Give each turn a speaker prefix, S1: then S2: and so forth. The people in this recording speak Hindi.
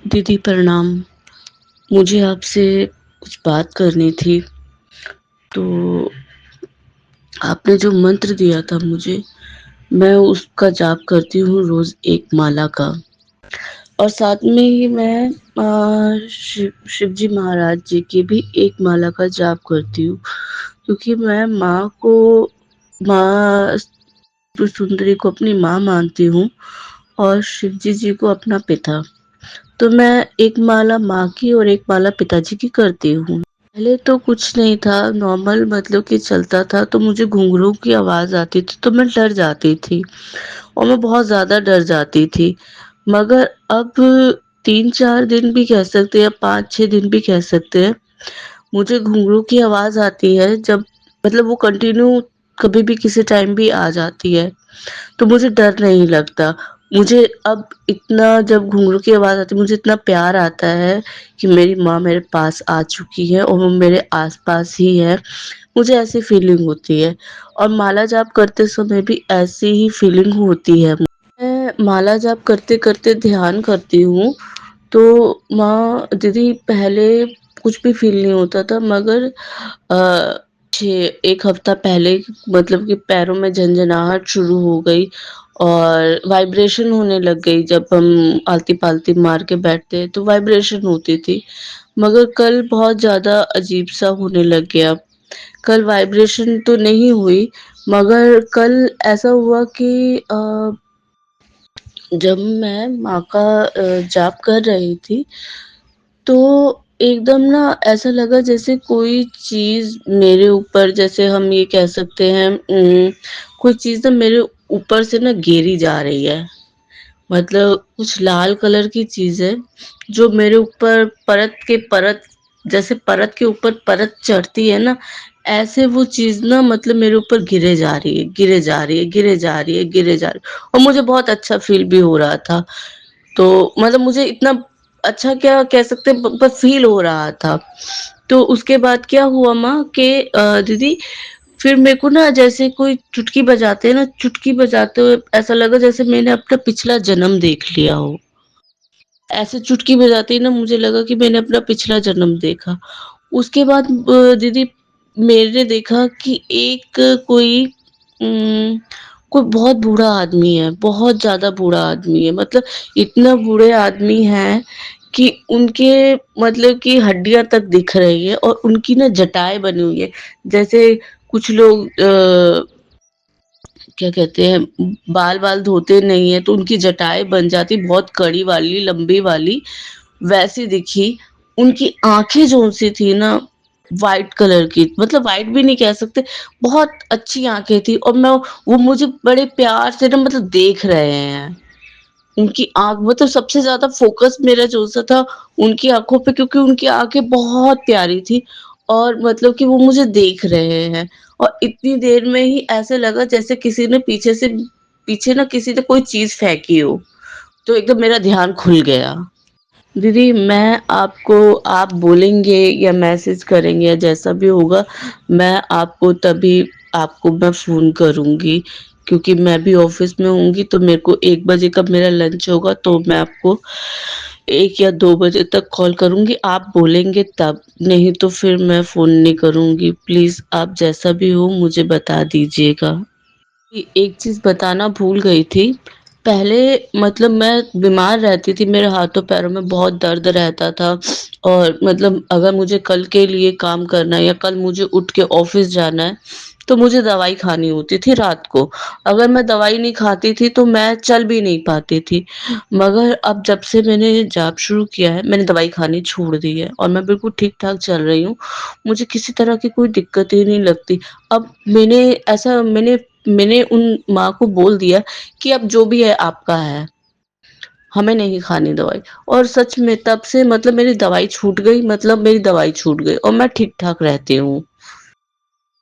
S1: दीदी प्रणाम। मुझे आपसे कुछ बात करनी थी। तो आपने जो मंत्र दिया था मुझे, मैं उसका जाप करती हूँ रोज़ 1 माला का। और साथ में ही मैं शिवजी महाराज जी की भी 1 माला का जाप करती हूँ। क्योंकि मैं माँ त्रिपुर सुंदरी को अपनी माँ मानती हूँ और शिवजी जी को अपना पिता। तो मैं 1 माला माँ की और 1 माला पिताजी की करती हूँ। पहले तो कुछ नहीं था, नॉर्मल मतलब कि चलता था, तो मुझे घुंघरू की आवाज़ आती थी तो मैं डर जाती थी और मैं बहुत ज़्यादा डर जाती थी। मगर अब 3-4 दिन भी कह सकते हैं, 5-6 दिन भी कह सकते हैं, मुझे घुंघरू की आवाज़ आती है जब मतलब वो कंटिन्यू कभी भी किसी टाइम भी आ जाती है। तो मुझे डर नहीं लगता। मुझे अब इतना जब घुंघरू की आवाज़ आती है, मुझे इतना प्यार आता है कि मेरी माँ मेरे पास आ चुकी है और वो मेरे आस-पास ही है। मुझे ऐसी फीलिंग होती है और माला जाप करते समय भी ऐसी ही फीलिंग होती है। मैं माला जाप करते-करते ध्यान करती हूँ, तो माँ दीदी पहले कुछ भी फ़ील नहीं होता था मगर अ, 1 हफ्ता पहले मतलब कि पैरों में झनझनाहट शुरू हो गई और वाइब्रेशन होने लग गई। जब हम आलती-पालती मार के बैठते हैं तो वाइब्रेशन होती थी। मगर कल बहुत ज़्यादा अजीब-सा होने लग गया। कल वाइब्रेशन तो नहीं हुई मगर कल ऐसा हुआ कि जब मैं माँ का जाप कर रही थी तो एकदम ना ऐसा लगा जैसे कोई चीज़ मेरे ऊपर, जैसे हम ये कह सकते हैं कोई चीज़ ना मेरे ऊपर से ना घेरी जा रही है। मतलब कुछ लाल कलर की चीज़ है जो मेरे ऊपर परत के परत, जैसे परत के ऊपर परत चढ़ती है ना, ऐसे वो चीज़ ना मतलब मेरे ऊपर गिरे जा रही है, गिरे जा रही है, गिरे जा रही है, गिरे जा रही है और मुझे बहुत अच्छा फ़ील भी हो रहा था। तो मतलब मुझे इतना अच्छा क्या कह सकते हैं, ब बस फ़ील हो रहा था। तो उसके बाद क्या हुआ माँ कि दीदी फिर मेरे को ना जैसे कोई चुटकी बजाते हैं ना, चुटकी बजाते हुए ऐसा लगा जैसे मैंने अपना पिछला जन्म देख लिया हो। ऐसे चुटकी बजाते ही ना मुझे लगा कि मैंने अपना पिछला जन्म देखा। उसके बाद दीदी मैंने देखा कि एक कोई उम, कोई बहुत बूढ़ा आदमी है, बहुत ज़्यादा बूढ़ा आदमी है। मतलब इतना बूढ़े आदमी हैं कि उनके मतलब कि हड्डियाँ तक दिख रही है और उनकी ना जटाएँ बनी हुई है। जैसे कुछ लोग क्या कहते हैं, बाल-वाल धोते नहीं है तो उनकी जटाएँ बन जाती बहुत कड़ी वाली, लंबी वाली, वैसी दिखी। उनकी आँखें जो-सी थी ना व्हाइट कलर की, मतलब व्हाइट भी नहीं कह सकते, बहुत अच्छी आँखें थी और वो मुझे बड़े प्यार से ना मतलब देख रहे हैं। उनकी आँख मतलब सबसे ज़्यादा फ़ोकस मेरा जो-सा था उनकी आँखों पे, क्योंकि उनकी आँखें बहुत प्यारी थी और मतलब कि वो मुझे देख रहे हैं और इतनी देर में ही ऐसा लगा जैसे किसी ने पीछे ना किसी ने कोई चीज़ फेंकी हो, तो एकदम मेरा ध्यान खुल गया। दीदी मैं आपको, आप बोलेंगे या मैसेज करेंगे या जैसा भी होगा, मैं आपको तभी आपको मैं फ़ोन करूँगी, क्योंकि मैं भी ऑफ़िस में होंगी तो मेरे को 1 बजे का मेरा लंच होगा तो मैं आपको 1 या 2 बजे तक कॉल करूँगी, आप बोलेंगे तब, नहीं तो फिर मैं फ़ोन नहीं करूँगी। प्लीज़ आप जैसा भी हो मुझे बता दीजिएगा। एक चीज़ बताना भूल गई थी। पहले मतलब मैं बीमार रहती थी, मेरे हाथों-पैरों में बहुत दर्द रहता था और मतलब अगर मुझे कल के लिए काम करना है या कल मुझे उठ के ऑफ़िस जाना है, तो मुझे दवाई खानी होती थी रात को। अगर मैं दवाई नहीं खाती थी, तो मैं चल भी नहीं पाती थी। मगर अब जब से मैंने जॉब शुरू किया है, मैंने दवाई खानी छोड़ दी है और मैं बिल्कुल ठीक-ठाक चल रही हूँ। मुझे किसी तरह की कोई दिक्कत ही नहीं लगती। अब मैंने उन माँ को बोल दिया कि अब जो भी है आपका है, हमें नहीं खानी दवाई, और सच में तब से मतलब मेरी दवाई छूट गई, मतलब मेरी दवाई छूट गई और मैं ठीक-ठाक रहती हूँ।